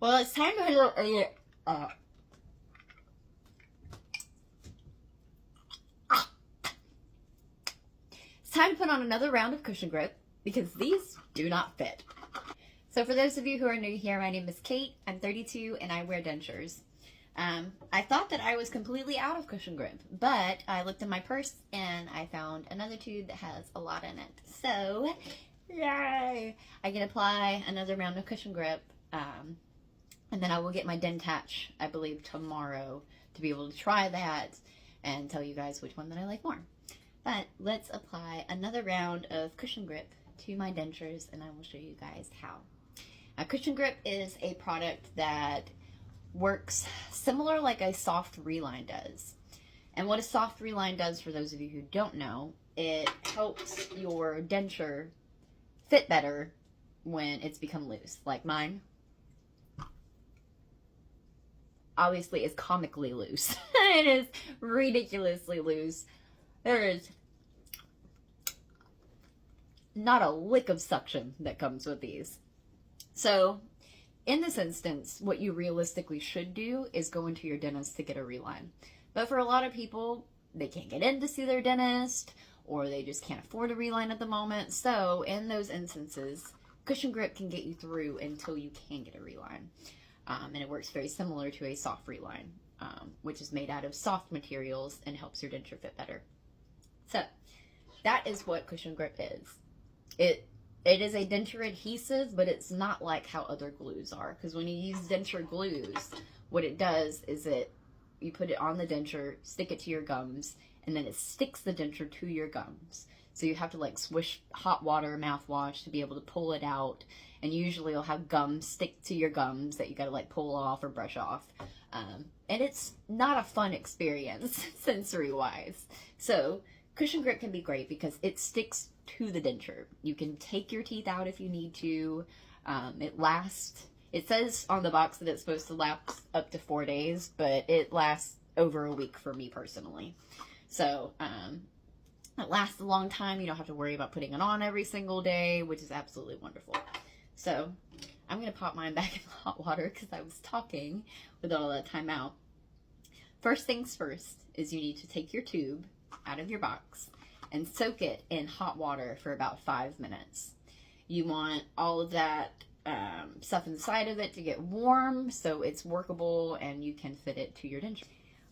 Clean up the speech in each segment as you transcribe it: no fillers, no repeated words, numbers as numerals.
Well, it's time to it's time to put on another round of cushion grip because these do not fit. So for those of you who are new here, my name is Kate. I'm 32 and I wear dentures. I thought that I was completely out of cushion grip, but I looked in my purse and I found another tube that has a lot in it. So, yay! I can apply another round of cushion grip, and then I will get my Dentach, I believe, tomorrow to be able to try that and tell you guys which one that I like more. But let's apply another round of cushion grip to my dentures and I will show you guys how. Now, cushion grip is a product that works similar like a soft reline does. And what a soft reline does, for those of you who don't know, it helps your denture fit better when it's become loose. Like mine, obviously, is comically loose. It is ridiculously loose. There is not a lick of suction that comes with these. So in this instance, what you realistically should do is go into your dentist to get a reline. But for a lot of people, they can't get in to see their dentist, or they just can't afford a reline at the moment. So in those instances, cushion grip can get you through until you can get a reline. And it works very similar to a soft reline, which is made out of soft materials and helps your denture fit better. So that is what cushion grip is. It is a denture adhesive, but it's not like how other glues are. Because when you use denture glues, what it does is you put it on the denture, stick it to your gums, and then it sticks the denture to your gums. So you have to like swish hot water mouthwash to be able to pull it out. And usually you'll have gums stick to your gums that you gotta like pull off or brush off. And it's not a fun experience sensory-wise. So cushion grip can be great because it sticks to the denture. You can take your teeth out if you need to. It lasts, it says on the box that it's supposed to last up to 4 days, but it lasts over a week for me personally. So it lasts a long time. You don't have to worry about putting it on every single day, which is absolutely wonderful. So I'm going to pop mine back in hot water because I was talking with all that time out. First things first is you need to take your tube out of your box and soak it in hot water for about 5 minutes. You want all of that stuff inside of it to get warm so it's workable and you can fit it to your denture.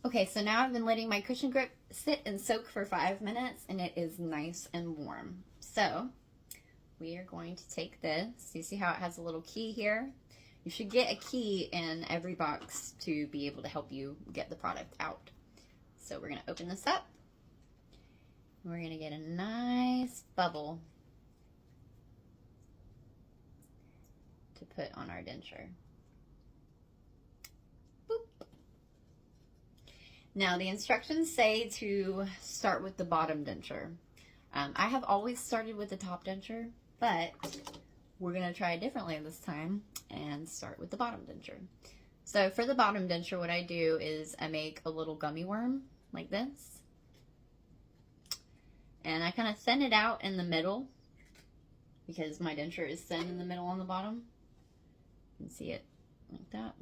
Okay, so now I've been letting my cushion grip sit and soak for 5 minutes and it is nice and warm. So we are going to take this. You see how it has a little key here? You should get a key in every box to be able to help you get the product out. So we're going to open this up. We're going to get a nice bubble to put on our denture. Boop. Now the instructions say to start with the bottom denture. I have always started with the top denture, but we're going to try it differently this time and start with the bottom denture. So for the bottom denture, what I do is I make a little gummy worm like this. And I kind of thin it out in the middle because my denture is thin in the middle on the bottom. You can see it like that.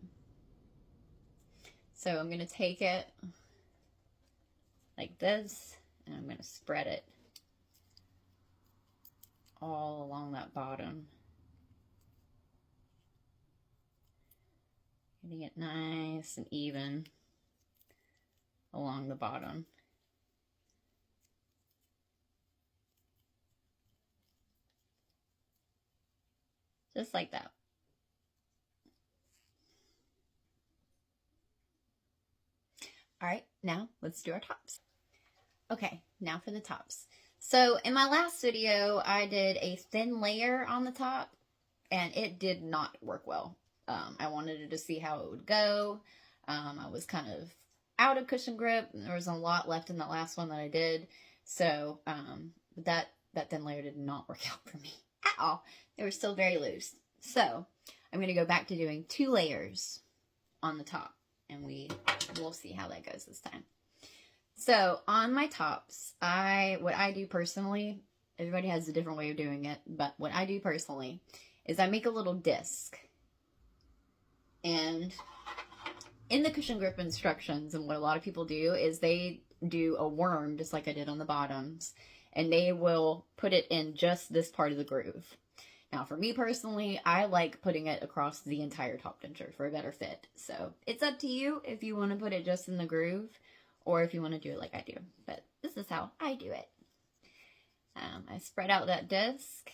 So I'm going to take it like this and I'm going to spread it all along that bottom. Getting it nice and even along the bottom. Just like that. All right, now let's do our tops. Okay, now for the tops. So in my last video, I did a thin layer on the top and it did not work well. I wanted to see how it would go. I was kind of out of cushion grip. There was a lot left in the last one that I did. So that thin layer did not work out for me at all. They were still very loose. So I'm going to go back to doing 2 layers on the top and we'll see how that goes this time. So on my tops, what I do personally, everybody has a different way of doing it, but what I do personally is I make a little disc And in the cushion grip instructions, and what a lot of people do is they do a worm, just like I did on the bottoms, and they will put it in just this part of the groove. Now, for me personally, I like putting it across the entire top denture for a better fit. So it's up to you if you want to put it just in the groove or if you want to do it like I do. But this is how I do it. I spread out that disc.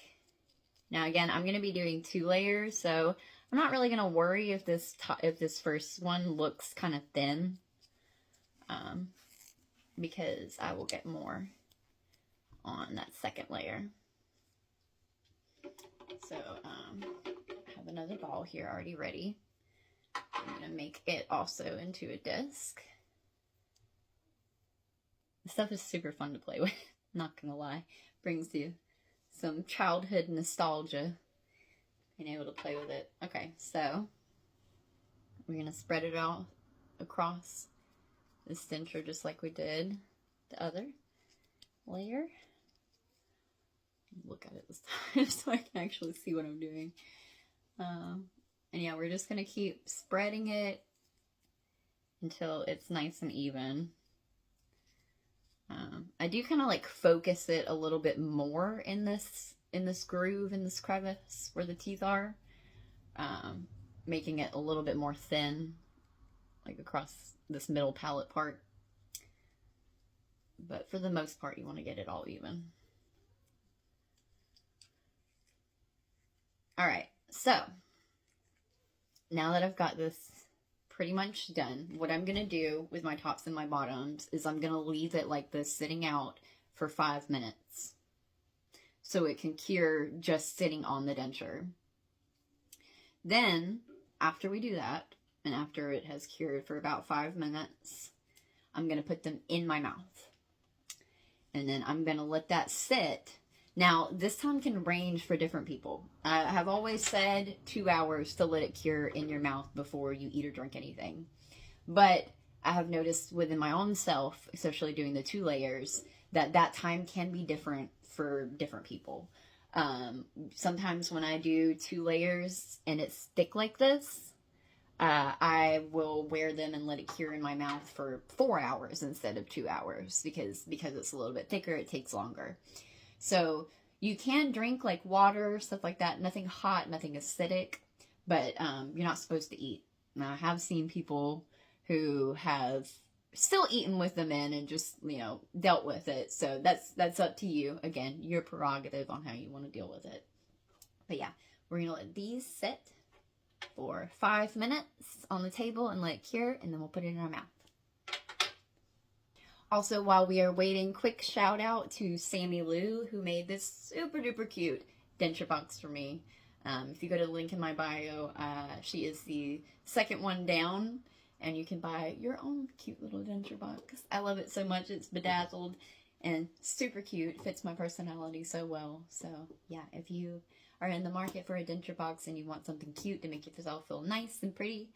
Now, again, I'm going to be doing 2 layers, so I'm not really going to worry if this first one looks kind of thin, because I will get more on that second layer. So, I have another ball here already ready. I'm going to make it also into a disc. This stuff is super fun to play with, not going to lie. Brings you some childhood nostalgia, being able to play with it. Okay, so we're going to spread it out across this denture just like we did the other layer. Look at it this time so I can actually see what I'm doing. And yeah, we're just going to keep spreading it until it's nice and even. I do kind of like focus it a little bit more in this groove, in this crevice where the teeth are, making it a little bit more thin, like across this middle palate part. But for the most part, you want to get it all even. All right, so now that I've got this pretty much done, what I'm going to do with my tops and my bottoms is I'm going to leave it like this sitting out for 5 minutes so it can cure just sitting on the denture. Then, after we do that, and after it has cured for about 5 minutes, I'm going to put them in my mouth. And then I'm going to let that sit. Now, this time can range for different people. I have always said 2 hours to let it cure in your mouth before you eat or drink anything. But I have noticed within my own self, especially doing the 2 layers, that time can be different for different people. Sometimes when I do 2 layers and it's thick like this, I will wear them and let it cure in my mouth for 4 hours instead of 2 hours because it's a little bit thicker, it takes longer. So you can drink like water, stuff like that, nothing hot, nothing acidic, but you're not supposed to eat. Now, I have seen people who have still eaten with them in and just, you know, dealt with it. So that's up to you. Again, your prerogative on how you want to deal with it. But yeah, we're going to let these sit for 5 minutes on the table and let it cure, and then we'll put it in our mouth. Also, while we are waiting, quick shout out to Sammy Lou, who made this super duper cute denture box for me. If you go to the link in my bio, she is the second one down, and you can buy your own cute little denture box. I love it so much. It's bedazzled and super cute. Fits my personality so well. So yeah, if you are in the market for a denture box and you want something cute to make yourself feel nice and pretty,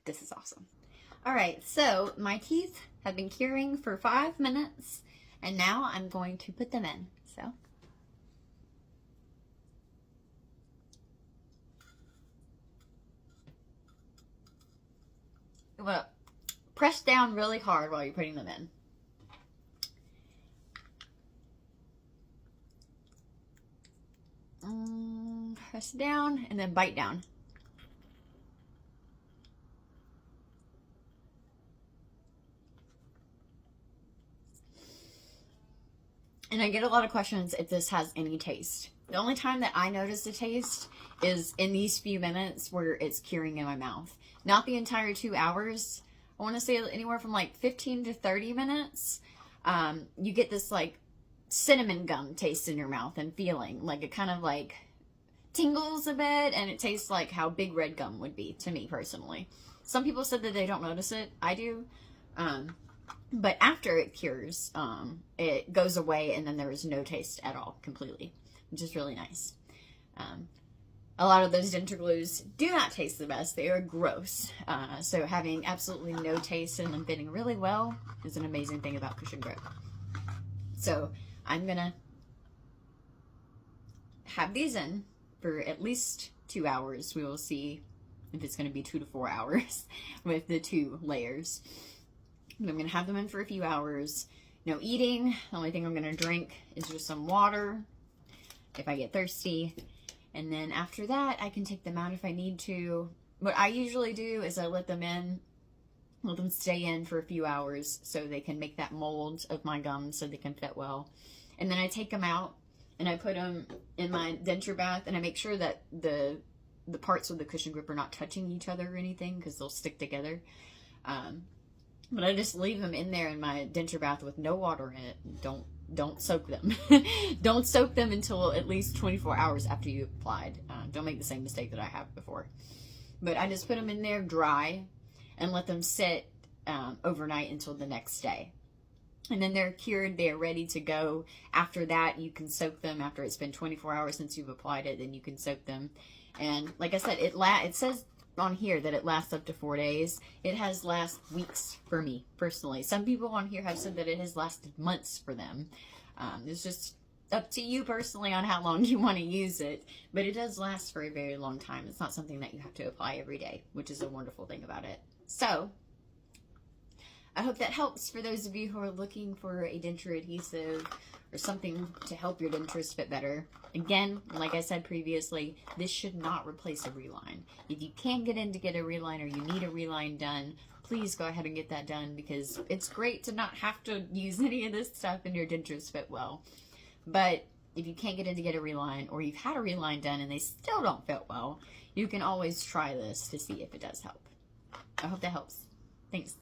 this is awesome. All right, so my teeth have been curing for 5 minutes, and now I'm going to put them in. So you want to press down really hard while you're putting them in. Press down and then bite down. And I get a lot of questions if this has any taste. The only time that I notice the taste is in these few minutes where it's curing in my mouth. Not the entire 2 hours. I want to say anywhere from like 15 to 30 minutes. You get this like cinnamon gum taste in your mouth and feeling. Like it kind of like tingles a bit, and it tastes like how big red gum would be to me personally. Some people said that they don't notice it. I do. But after it cures, it goes away, and then there is no taste at all, completely, which is really nice. A lot of those denture glues do not taste the best. They are gross. So having absolutely no taste and them fitting really well is an amazing thing about cushion grip. So I'm going to have these in for at least 2 hours. We will see if it's going to be 2 to 4 hours with the 2 layers. But I'm going to have them in for a few hours. No eating. The only thing I'm going to drink is just some water if I get thirsty. And then after that, I can take them out if I need to. What I usually do is I let them stay in for a few hours so they can make that mold of my gums so they can fit well. And then I take them out and I put them in my denture bath, and I make sure that the parts of the cushion grip are not touching each other or anything, because they'll stick together. But I just leave them in there in my denture bath with no water in it. Don't soak them. Don't soak them until at least 24 hours after you applied. Don't make the same mistake that I have before. But I just put them in there dry and let them sit overnight until the next day. And then they're cured. They're ready to go. After that, you can soak them. After it's been 24 hours since you've applied it, then you can soak them. And like I said, it says on here that it lasts up to 4 days. It has last weeks for me personally. Some people on here have said that it has lasted months for them. It's just up to you personally on how long you want to use it, but it does last for a very long time. It's not something that you have to apply every day, which is a wonderful thing about it. So I hope that helps for those of you who are looking for a denture adhesive or something to help your dentures fit better. Again, like I said previously, this should not replace a reline. If you can't get in to get a reline or you need a reline done, please go ahead and get that done, because it's great to not have to use any of this stuff and your dentures fit well. But if you can't get in to get a reline, or you've had a reline done and they still don't fit well, you can always try this to see if it does help. I hope that helps. Thanks.